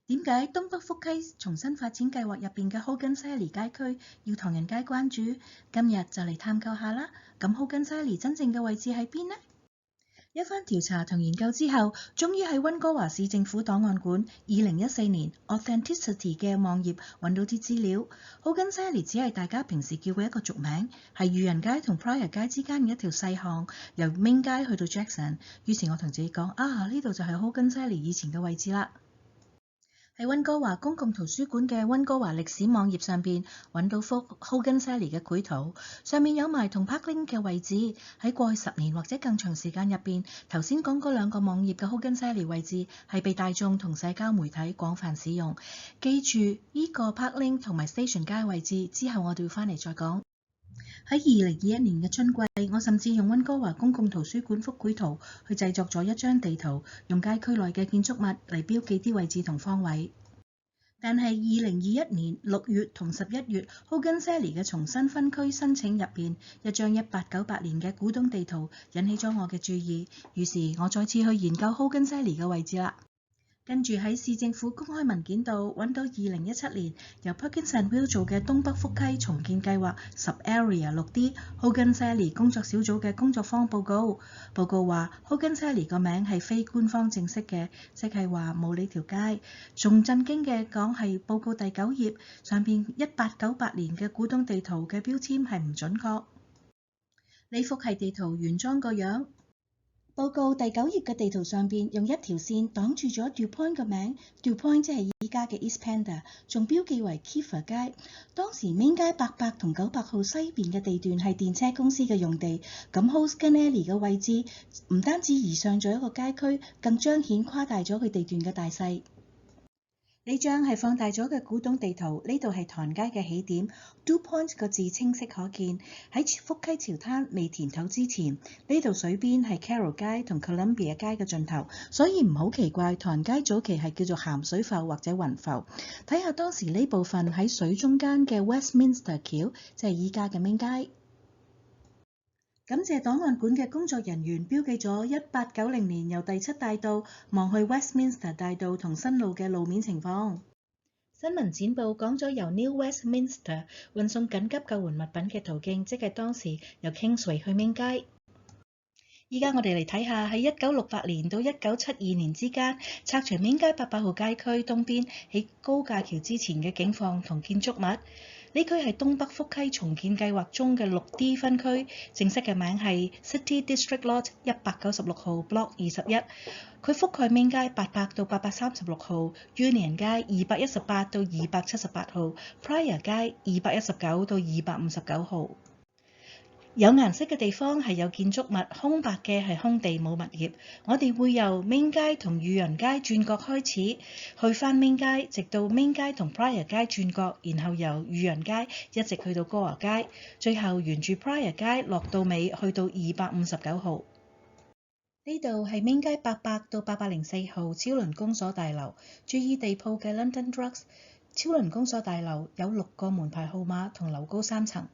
點解東北福溪重新發展計劃入邊嘅 Hogan Sally 街區要唐人街關注？今日就嚟探究下啦。咁 Hogan Sally 真正嘅位置喺邊呢？一番調查同研究之後，終於喺溫哥華市政府檔案館2014年 Authenticity 嘅網頁揾到啲資料。Hogan Sally 只係大家平時叫嘅一個俗名，係裕仁街同 Pryor 街之間嘅一條細巷，由 Main 街去到 Jackson。於是我同自己講：呢度就係 Hogan Sally 以前嘅位置啦。喺溫哥華公共圖書館嘅溫哥華歷史網頁上邊揾到幅 Hogan Sally 嘅繪圖，上面有埋同 Park Lane 嘅位置。喺過去10年或者更長時間入邊，頭先講嗰兩個網頁嘅 Hogan Sally 位置係被大眾同社交媒體廣泛使用。記住呢個 Park Lane 同埋 Station 街位置，之後我哋會翻嚟再講。喺2021年嘅春季，我甚至用溫哥華公共圖書館幅繪圖去製作咗一張地圖，用街區內嘅建築物嚟標記啲位置同方位。但係2021年6月同11月 Hogan Sally 嘅重新分區申請入邊，一張1898年嘅古董地圖引起咗我嘅注意，於是我再次去研究 Hogan Sally 嘅位置啦。跟住喺市政府公開文件度揾到2017年由 Perkins and Will 做嘅東北福溪重建計劃 Sub-Area 6D Hogan Sally 工作小組嘅工作坊報告。報告話 Hogan Sally 個名係非官方正式嘅，即係話冇呢條街。仲震驚嘅講係報告第9頁上邊1898年嘅古董地圖嘅標籤係唔準確。呢幅係地圖原裝個樣。報告第9頁嘅地圖上邊用一條線擋住咗 DuPont 嘅名 ，DuPont 即係依家嘅 East Panda， 仲標記為 Kiefer 街。當時 Main 街800同900號西邊嘅地段係電車公司嘅用地，咁 Hogan Sally 嘅位置唔單止移上咗一個街區，更彰顯誇大咗佢地段嘅大細。呢張係放大咗嘅古董地圖，呢度係唐人街嘅起點 ，DuPont 個字清晰可見。喺福溪潮灘未填土之前，呢度水邊係 Carroll 街同 Columbia 街嘅盡頭，所以唔好奇怪唐人街早期係叫做鹹水埠或者雲埠。睇下當時呢部分喺水中間嘅 Westminster 橋，即係依家嘅 Main 街。感謝檔案館嘅工作人員標記咗1890年由第7大道望去 Westminster 大道同新路嘅路面情況。新聞展報講咗由 New Westminster 運送緊急救援物品嘅途徑，即係當時由 Kingsway 去 Main 街。依家我哋嚟睇下喺1968年到1972年之間拆除 Main 街800號街區東邊喺高架橋之前嘅景況同建築物。呢區係東北福溪重建計劃中嘅6D 分區，正式嘅名係 City District Lot 196號 Block 21。佢覆蓋 Main 街800到836號、Union 街218到278號、Pryor 街219到259號。有顏色嘅地方係有建築物，空白嘅係空地冇物業。我哋會由 Main 街同裕仁街轉角開始，去返 Main 街，直到 Main 街同 Pryor 街轉角，然後由裕仁街一直去到歌華街，最後沿住 Pryor 街落到尾去到259號。呢度係 Main 街800到804號超輪公所大樓，注意地鋪嘅 London Drugs。超輪公所大樓有6個門牌號碼同樓高3層。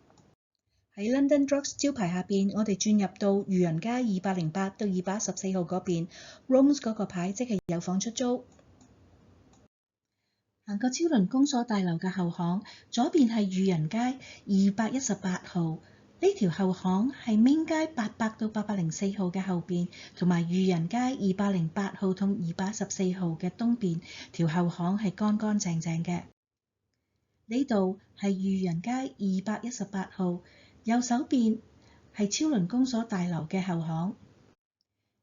喺 London Drugs 招牌下邊，我哋轉入到裕仁街208到214號嗰邊 ，Rooms 嗰個牌即係有房出租。行過超輪公所大樓嘅後巷，左邊係裕仁街218號。呢條後巷係 Main 街800到804號嘅後邊，同埋裕仁街208號同214號嘅東邊。條後巷係乾乾淨淨嘅。呢度係裕仁街218號。右手邊係超輪公所大樓嘅後巷，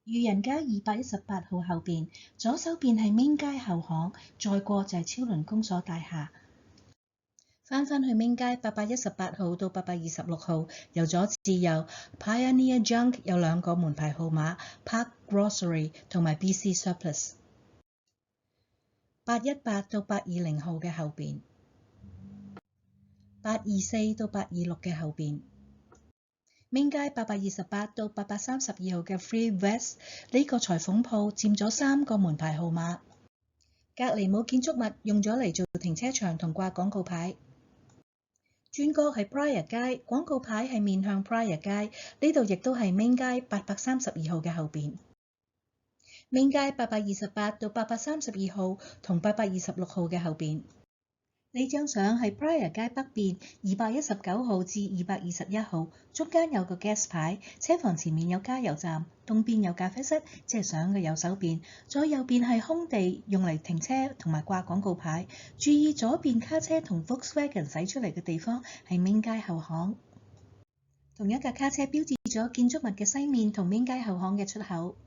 裕仁街218號後邊，左手邊係 Main 街後巷，再過就係超輪公所大廈。返去 Main 街818號到826號，由左至右 Pioneer Junk 有2個門牌號碼 ，Park Grocery 同埋 BC Surplus。818到820號嘅後邊，824到826嘅後邊。Main 街828到832號嘅 Free West 呢個裁縫鋪佔咗3個門牌號碼，隔離冇建築物，用咗嚟做停車場同掛廣告牌。轉角係 Pryor 街，廣告牌係面向 Pryor 街，呢度亦都係 Main 街832號嘅後邊。Main 街828到832號同826號嘅後邊。呢張相係 Pryor 街北邊219號至221號，中間有個 gas 牌，車房前面有加油站，東邊有咖啡室，即係相嘅右手邊。左右邊係空地，用嚟停車同埋掛廣告牌。注意左邊卡車同 Volkswagen 駛出嚟嘅地方係 Main 街後巷。同一架卡車標誌咗建築物嘅西面同 Main 街後巷嘅出口。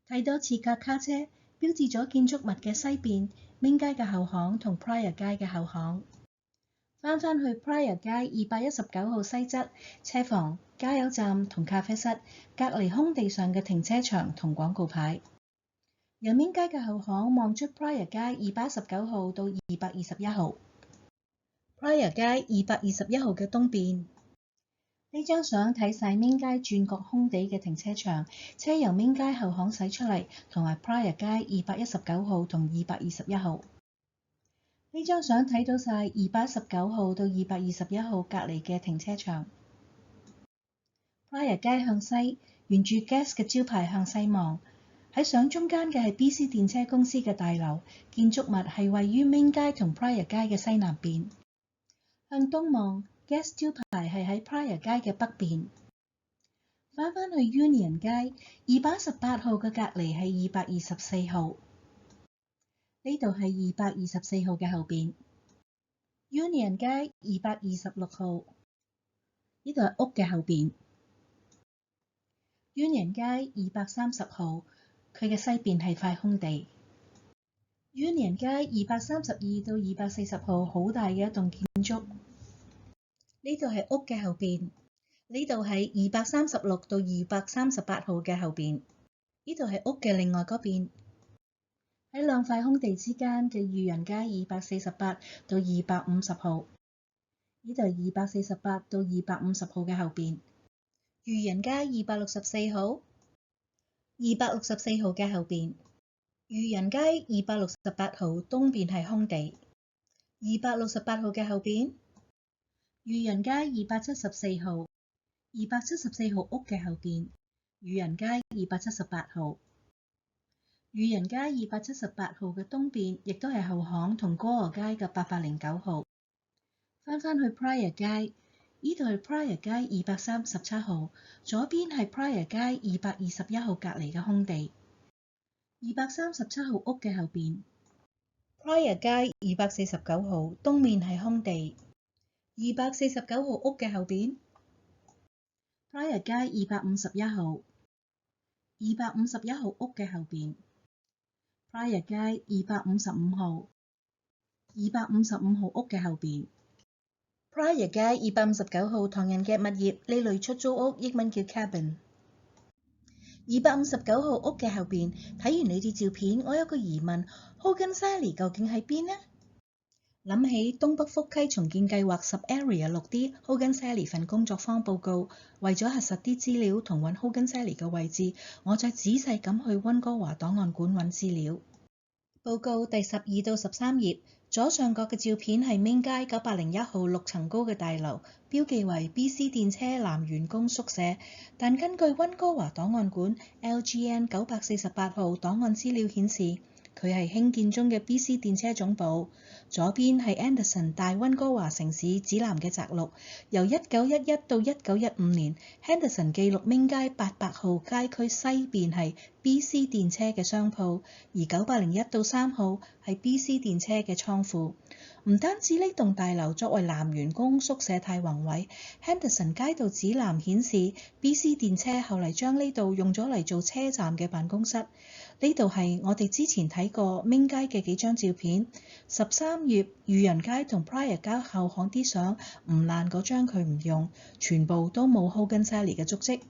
睇多次架卡車標誌咗建築物嘅西邊。Main 街嘅後巷同 Pryor 街嘅後巷。返去 Pryor 街219號西側，車房、加油站同咖啡室，隔離空地上嘅停車場同廣告牌。由 Main 街嘅後巷望出 Pryor 街219號到221號。Pryor 街221號嘅東邊。呢張相睇晒 Main 街轉角空地嘅停車場，車由 Main 街後巷駛出嚟，同埋 Pryor 街219號同221號。呢張相睇到晒219號到221號隔離嘅停車場。Pryor 街向西，沿住 Gas 嘅招牌向西望，喺相中間嘅係 BC 電車公司嘅大樓，建築物係位於 Main 街同 Pryor 街嘅西南邊。向東望。Gas 招牌係喺 Pryor 街嘅北邊。返去 Union 街218號嘅隔離係224號。呢度係224號嘅後邊。Union 街226號。呢度係屋嘅後邊。Union 街230號，佢嘅西邊係塊空地。Union 街232到240號，好大嘅一棟建築。呢度係屋嘅後邊，呢度係236到238號嘅後邊，呢度係屋嘅另外嗰邊。喺兩塊空地之間嘅裕仁街248到250號，呢度係248到250號嘅後邊。裕仁街264號，264號嘅後邊。裕仁街268號東邊係空地，268號嘅後邊。裕仁街274號，274號屋嘅後邊。裕仁街278號。裕仁街278號嘅東邊，亦都係後巷同歌和街嘅809號。返去 Pryor 街，呢度係 Pryor 街237號，左邊係 Pryor 街221號隔離嘅空地。237號屋嘅後邊。Pryor 街249號，東面係空地。249號屋嘅後邊。Pryor 街251號，251號屋嘅後邊。Pryor 街255號，255號屋嘅後邊。Pryor 街259號唐人嘅物業，呢類出租屋英文叫 cabin。259號屋嘅後邊。睇完你啲照片，我有個疑問 ，Hogan Sally 究竟喺邊呢？諗起東北福溪重建計劃10 Area 6D Hogan Sally 份工作坊報告，為咗核實啲資料同揾 Hogan Sally 嘅位置，我再仔細咁去溫哥華檔案館揾資料。報告第12到13頁，左上角嘅照片係 Main 街901號6層高嘅大樓，標記為 BC 電車男員工宿舍，但根據溫哥華檔案館 LGN 948號檔案資料顯示，佢係興建中嘅 BC 電車總部。左邊係 Anderson 大溫哥華城市指南嘅摘錄，由1911到1915年 ，Henderson 記錄 Main 街800號街區西邊係 BC 電車嘅商鋪，而9801到3號係 BC 電車嘅倉庫。唔單止呢棟大樓作為男員工宿舍太宏偉 ，Henderson 街道指南顯示 BC 電車後嚟將呢度用咗嚟做車站嘅辦公室。呢度係我哋之前睇過 Main 街嘅幾張照片。13頁裕仁街同 Pryor 街後巷啲相唔爛嗰張佢唔用，全部都冇 Hogan Sally 嘅足跡。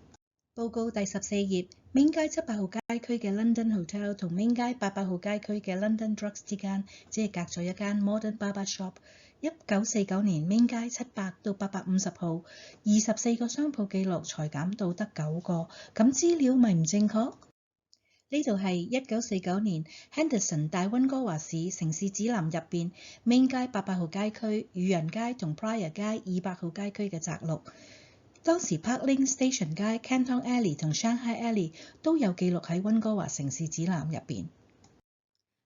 報告第14頁 Main 街700號街區嘅 London Hotel 同 Main 街800號街區嘅 London Drugs 之間，只係隔咗一間 Modern Barber Shop。1949年 Main 街700到850號24個商鋪記錄裁減到得9個，咁資料咪唔正確？呢度係1949年 Henderson 大溫哥華市城市指南入邊 Main 街800號街區、裕仁街同 Pryor 街200號街區嘅摘錄。當時 Park Lane Station 街、Canton Alley 同 Shanghai Alley 都有記錄喺溫哥華城市指南入邊。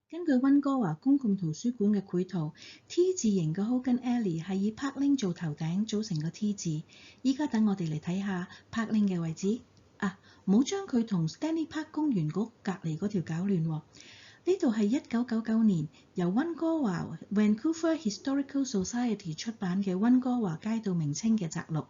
根據溫哥華公共圖書館嘅繪圖 ，T 字形嘅 Hogan Alley 係以 Park Lane 做頭頂組成個 T 字。依家等我哋嚟睇下 Park Lane 嘅位置。唔好將佢同 Stanley Park 公園嗰隔離嗰條搞亂喎。呢度係1999年由溫哥華 Vancouver Historical Society 出版嘅溫哥華街道名稱嘅摘錄。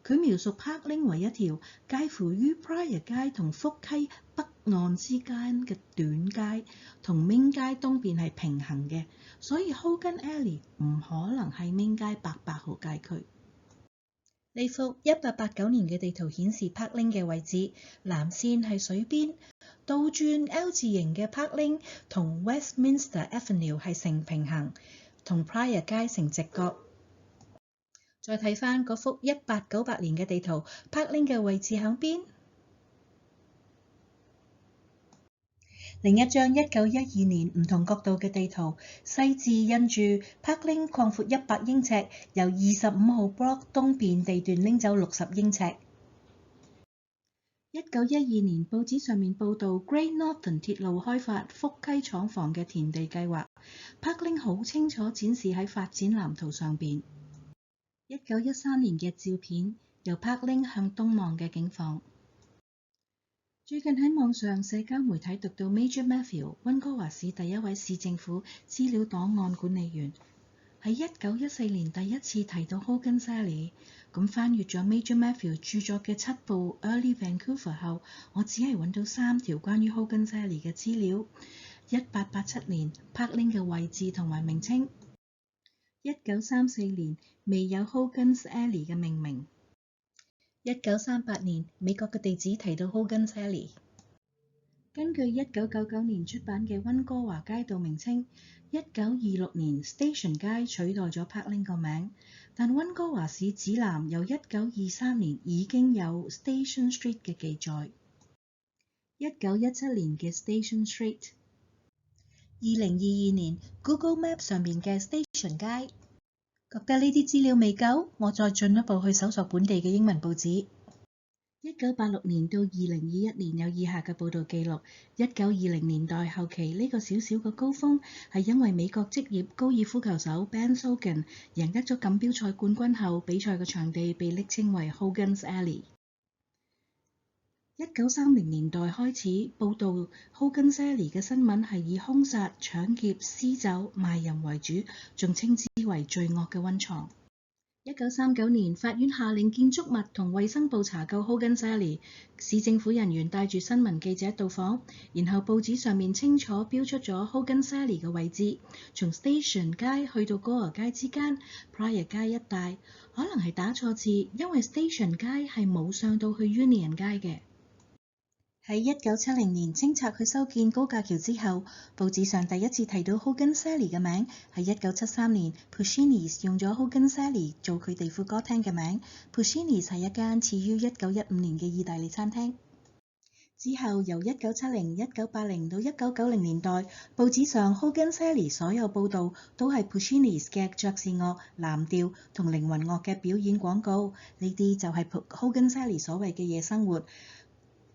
佢描述 Park Lane 為一條介乎於 Pryor 街同福溪北岸之間嘅短街，同 Main 街東邊係平行嘅，所以 Hogan Alley 唔可能係 Main 街800號街區。呢幅1889年嘅地圖顯示 Park Lane 嘅位置，藍線係水邊，倒轉 L 字形嘅 Park Lane 同 Westminster Avenue 係成平行，同 Pryor 街成直角。再睇返嗰幅1898年嘅地圖 ，Park Lane 嘅位置響邊？另一張1912年唔同角度嘅地圖，細字印住 Park Lane 擴闊100英尺，由25號 block 東邊地段拎走60英尺。1912年報紙上面報導 Great Northern 鐵路開發福溪廠房嘅田地計劃 ，Park Lane 好清楚展示喺發展藍圖上邊。1913年嘅照片，由 Park Lane 向東望嘅景況。最近喺網上社交媒體讀到 Major Matthew 溫哥華市第一位市政府資料檔案管理員喺1914年第一次提到 Hogan Alley。咁翻閱咗 Major Matthew 著作嘅7部 Early Vancouver 後，我只係揾到3條關於 Hogan Alley 嘅資料。1887年 Park Lane 嘅位置同埋名稱。1934年未有 Hogan Alley 嘅命名。1938年美國嘅地址提到 Hogan Alley。根據1999年出版嘅溫哥華街道名稱，1926年 Station 街取代咗 Park Lane 個名，但溫哥華市指南由1923年已經有 Station Street 嘅記載。1917年嘅 Station Street。2022年 Google Map 上面嘅 Station 街。覺得呢啲資料未夠，我再進一步去搜索本地嘅英文報紙。1986年到2021年有以下嘅報導記錄。1920年代後期呢個小小嘅高峰係因為美國職業高爾夫球手 Ben Hogan 贏得咗錦標賽冠軍後，比賽嘅場地被昵稱為 Hogan's Alley。1930年代開始報導 Hogan's Alley 嘅新聞係以兇殺、搶劫、私酒、賣淫為主，仲稱之為罪惡嘅溫床。1939年法院下令建築物同衛生部查究 Hogan's Alley， 市政府人員帶住新聞記者到訪，然後報紙上面清楚標出咗 Hogan's Alley 嘅位置，從 Station 街去到歌和街之間 Pryor 街一帶，可能係打錯字，因為 Station 街係冇上到去 Union 街嘅。喺1970年清拆去修建高架橋之後，報紙上第一次提到 Hogan Alley 嘅名係1973年 Puccini's 用咗 Hogan Alley 做佢哋副歌廳嘅名。Puccini's 係一間始於1915年嘅意大利餐廳。之後由1970、1980到1990年代，報紙上 Hogan Alley 所有報導都係 Puccini's 嘅爵士樂、藍調同靈魂樂嘅表演廣告。呢啲就係 Hogan Alley 所謂嘅夜生活。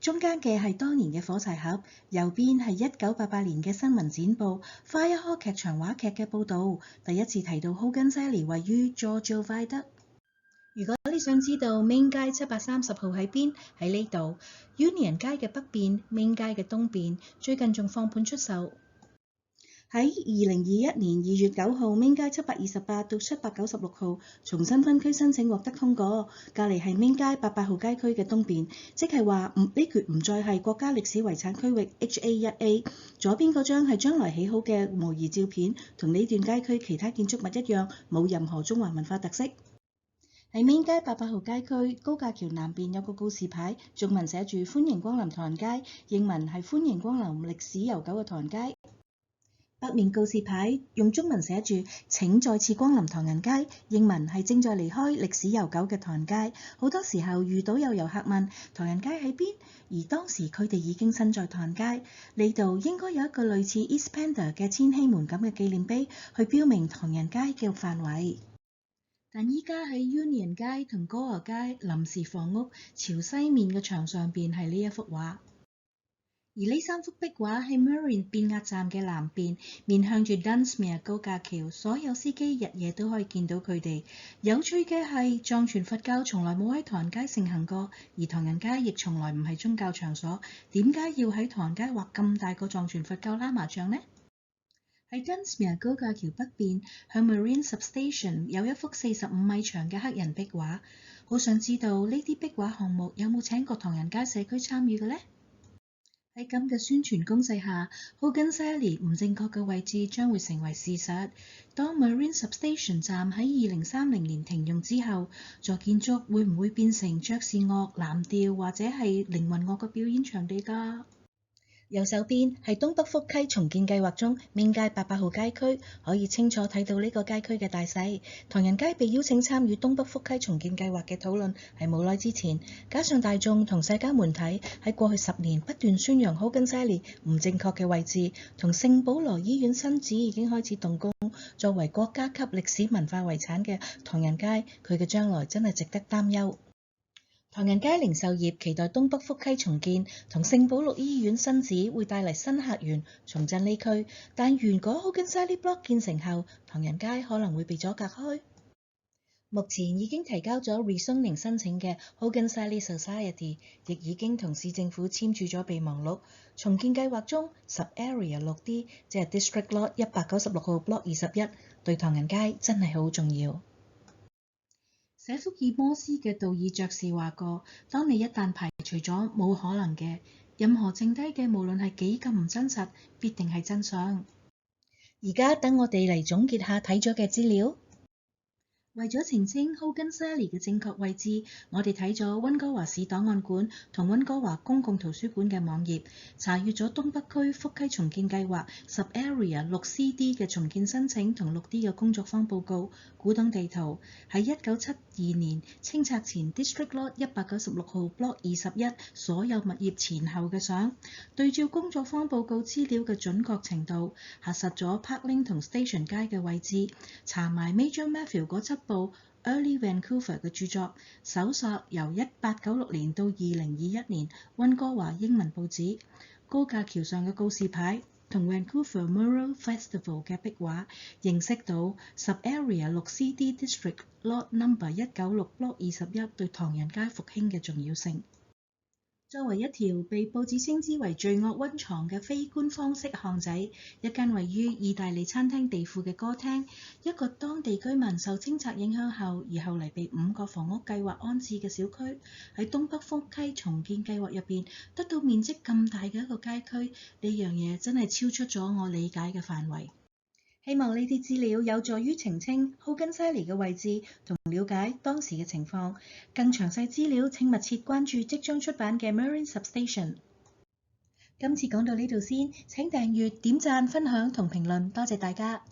中間嘅係當年嘅火柴盒，右邊係1988年嘅新聞剪報，花一棵劇場話劇嘅報導，第一次提到 Hogan Alley 位於 Georgiou Viaduct。如果你想知道 Main 街730號喺邊，喺呢度 Union 街嘅北邊 ，Main 街嘅東邊，最近仲放盤出售。喺2021年2月9號 Main 街728到796號重新分區申請獲得通過，隔離係 Main 街88號街區嘅東邊，即係話呢橛唔再係國家歷史遺產區域 HA1A。左邊嗰張係將來起好嘅模擬照片，同呢段街區其他建築物一樣，冇任何中華文化特色。喺 Main 街88號街區高架橋南邊有個告示牌，中文寫住歡迎光臨唐人街，英文係歡迎光臨歷史悠久嘅唐人街。北面告示牌用中文寫住請再次光臨唐人街，英文係正在離開歷史悠久嘅唐人街。好多時候遇到有遊客問唐人街喺邊，而當時佢哋已經身在唐人街。呢度應該有一個類似 East Panda 嘅千禧門咁嘅紀念碑，去標明唐人街嘅範圍。但依家喺 Union 街同歌娥街臨時房屋朝西面嘅牆上邊係呢一幅畫。而呢3幅壁畫喺 Marine 變壓站嘅南邊，面向住 Dunsmuir 高架橋，所有司機日夜都可以見到佢哋。有趣嘅係，藏傳佛教從來冇喺唐人街盛行過，而唐人街亦從來唔係宗教場所。點解要喺唐人街畫咁大個藏傳佛教喇嘛像呢？喺 Dunsmuir 高架橋北邊，向 Marine Substation 有一幅45米長嘅黑人壁畫。好想知道呢啲壁畫項目有冇請過唐人街社區參與嘅呢？喺咁嘅宣傳攻勢下， Hogan Sally 唔正確嘅位置將會成為事實。當 Marine Substation 站喺2030年停用之後，座建築會唔會變成爵士樂、藍調或者係靈魂樂嘅表演場地㗎？右手邊係東北福溪重建計劃中銘街88號街區，可以清楚睇到呢個街區嘅大細。唐人街被邀請參與東北福溪重建計劃嘅討論係冇耐之前，加上大眾同社交媒體喺過去10年不斷宣揚 Hogan Sally 唔正確嘅位置，同聖保羅醫院新址已經開始動工，作為國家級歷史文化遺產嘅唐人街，佢嘅將來真係值得擔憂。唐人街零售業期待東北福溪重建同聖保祿醫院新址會帶嚟新客源，重振呢區。但如果 Hogan Sally Block 建成後，唐人街可能會被阻隔開。目前已經提交咗 rezoning 申請嘅 Hogan Sally Society 亦已經同市政府簽署咗備忘錄。重建計劃中 Sub-Area 6D 即係 District Lot 196號 Block 21，對唐人街真係好重要。寫福爾摩斯嘅道爾爵士話過，當你一旦排除咗冇可能嘅，任何剩低嘅無論係幾咁唔真實，必定係真相。而家等我哋嚟總結下睇咗嘅資料。為咗澄清 Hogan Sally 嘅正確位置，我哋睇咗溫哥華市檔案館同溫哥華公共圖書館嘅網頁，查閱咗東北區福溪重建計劃 Sub-Area 6CD 嘅重建申請同6D 嘅工作坊報告、古董地圖，喺1972年清拆前 District Lot 196號 Block 21所有物業前後嘅相，對照工作坊報告資料嘅準確程度，核實咗 Park Lane 同 Station 街嘅位置，查埋 Major Matthew 嗰輯部 Early Vancouver 嘅著作，搜索由1896年到2021年溫哥華英文報紙、高架橋上嘅告示牌同 Vancouver Mural Festival 嘅壁畫，認識到 Sub-Area 6CD District Lot Number 196 Block 21對唐人街復興嘅重要性。作為一條被報紙稱之為罪惡溫床嘅非官方式巷仔，一間位於意大利餐廳地庫嘅歌廳，一個當地居民受清拆影響後而後嚟被5個房屋計劃安置嘅小區，喺東北福溪重建計劃入邊得到面積咁大嘅一個街區，呢樣嘢真係超出咗我理解嘅範圍。希望呢啲資料有助於澄清 Hogan Sally 嘅位置同了解當時嘅情況。更詳細資料請密切關注即將出版嘅 Marine Substation。今次講到呢度先，請訂閱、點讚、分享同評論，多謝大家。